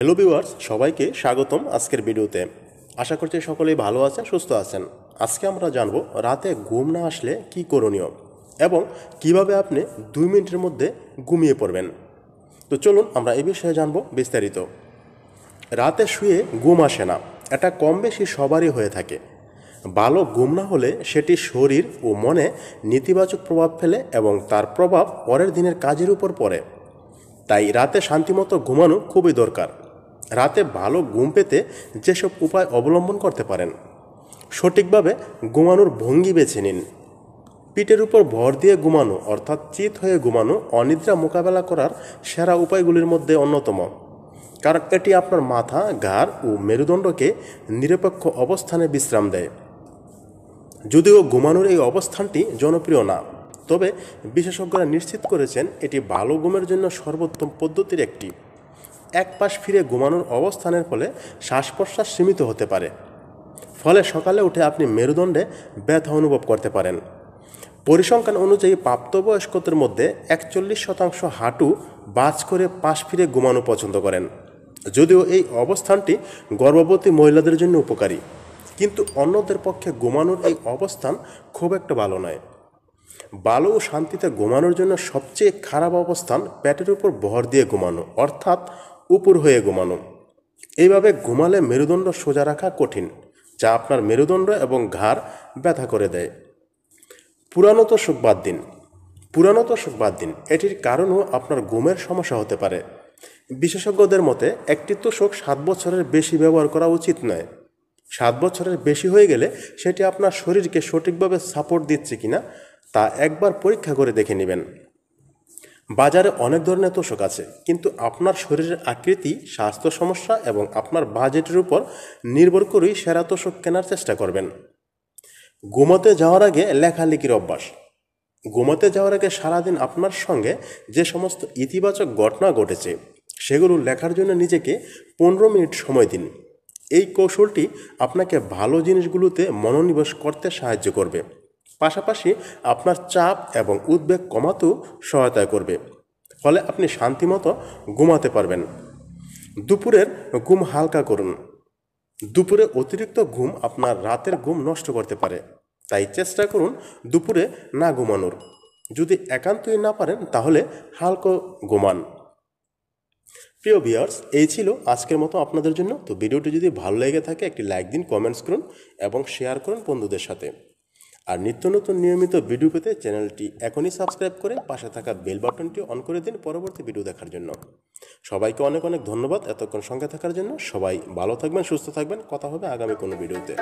Hello viewers, সবাইকে স্বাগতম আজকের ভিডিওতে। আশা করছি সকলেই ভালো আছেন, সুস্থ আছেন। আজকে আমরা জানব রাতে ঘুম না আসলে কি করণীয় এবং কিভাবে আপনি 2 মিনিটের মধ্যে ঘুমিয়ে পড়বেন। তো চলুন আমরা এই বিষয়ে জানব বিস্তারিত। রাতে শুয়ে ঘুম আসে না, এটা কম বেশি সবারই হয়ে থাকে। ভালো ঘুম না হলে সেটি শরীর ও মনে নেতিবাচক প্রভাব ফেলে এবং তার প্রভাব পরের দিনের কাজের উপর পড়ে। তাই রাতে শান্তিমতো ঘুমানো খুবই দরকার। রাতে ভালো ঘুম পেতে যেসব উপায় অবলম্বন করতে পারেন: সঠিকভাবে ঘুমানোর ভঙ্গি বেছে নিন। পিঠের উপর ভর দিয়ে ঘুমানো অর্থাৎ চিত হয়ে ঘুমানো অনিদ্রা মোকাবেলা করার সেরা উপায়গুলির মধ্যে অন্যতম, কারণ এটি আপনার মাথা, ঘাড় ও মেরুদণ্ডকে নিরপেক্ষ অবস্থানে বিশ্রাম দেয়। যদিও ঘুমানোর এই অবস্থানটি জনপ্রিয় না, তবে বিশেষজ্ঞরা নিশ্চিত করেছেন এটি ভালো ঘুমের জন্য সর্বোত্তম পদ্ধতির একটি। এক পাশ ফিরে ঘুমানোর অবস্থানের ফলে শ্বাস প্রশ্বাস সীমিত হতে পারে, ফলে সকালে উঠে আপনি মেরুদণ্ডে ব্যথা অনুভব করতে পারেন। পরিসংখ্যান অনুযায়ী প্রাপ্তবয়স্কদের মধ্যে 41% হাঁটু বাজ করে পাশ ফিরে ঘুমানো পছন্দ করেন। যদিও এই অবস্থানটি গর্ভবতী মহিলাদের জন্য উপকারী, কিন্তু অন্যদের পক্ষে ঘুমানোর এই অবস্থান খুব একটা ভালো নয়। ভালো ও শান্তিতে ঘুমানোর জন্য সবচেয়ে খারাপ অবস্থান পেটের উপর ভর দিয়ে ঘুমানো অর্থাৎ উপর হয়ে ঘুমানো। এইভাবে ঘুমালে মেরুদণ্ড সোজা রাখা কঠিন, যা আপনার মেরুদণ্ড এবং ঘাড় ব্যথা করে দেয়। পুরানো তোষক বাদ দিন। পুরানো তোষক বাদ দিন, এটির কারণও আপনার ঘুমের সমস্যা হতে পারে। বিশেষজ্ঞদের মতে একটি তোষক 7 বছরের বেশি ব্যবহার করা উচিত নয়। 7 বছরের বেশি হয়ে গেলে সেটি আপনার শরীরকে সঠিকভাবে সাপোর্ট দিচ্ছে কিনা তা একবার পরীক্ষা করে দেখে নেবেন। বাজারে অনেক ধরনের তোষক আছে, কিন্তু আপনার শরীরের আকৃতি, স্বাস্থ্য সমস্যা এবং আপনার বাজেটের উপর নির্ভর করেই সেরা তোষক কেনার চেষ্টা করবেন। ঘুমাতে যাওয়ার আগে লেখালেখির অভ্যাস। ঘুমাতে যাওয়ার আগে সারাদিন আপনার সঙ্গে যে সমস্ত ইতিবাচক ঘটনা ঘটেছে সেগুলো লেখার জন্য নিজেকে 15 মিনিট সময় দিন। এই কৌশলটি আপনাকে ভালো জিনিসগুলোতে মনোনিবেশ করতে সাহায্য করবে, পাশাপাশি আপনার চাপ এবং উদ্বেগ কমাতেও সহায়তা করবে, ফলে আপনি শান্তিমতো ঘুমাতে পারবেন। দুপুরের ঘুম হালকা করুন। দুপুরে অতিরিক্ত ঘুম আপনার রাতের ঘুম নষ্ট করতে পারে, তাই চেষ্টা করুন দুপুরে না ঘুমানোর। যদি একান্তই না পারেন তাহলে হালকা ঘুমান। প্রিয় ভিউয়ার্স, এই ছিল আজকের মতো আপনাদের জন্য। তো ভিডিওটি যদি ভালো লেগে থাকে একটি লাইক দিন, কমেন্টস করুন এবং শেয়ার করুন বন্ধুদের সাথে। আর নিত্য নতুন নিয়মিত ভিডিও পেতে চ্যানেলটি এখনই সাবস্ক্রাইব করে পাশে থাকা বেল বাটনটি অন করে দিন পরবর্তী ভিডিও দেখার জন্য। সবাইকে অনেক অনেক ধন্যবাদ এতক্ষণ সঙ্গে থাকার জন্য। সবাই ভালো থাকবেন, সুস্থ থাকবেন। কথা হবে আগামী কোনো ভিডিওতে।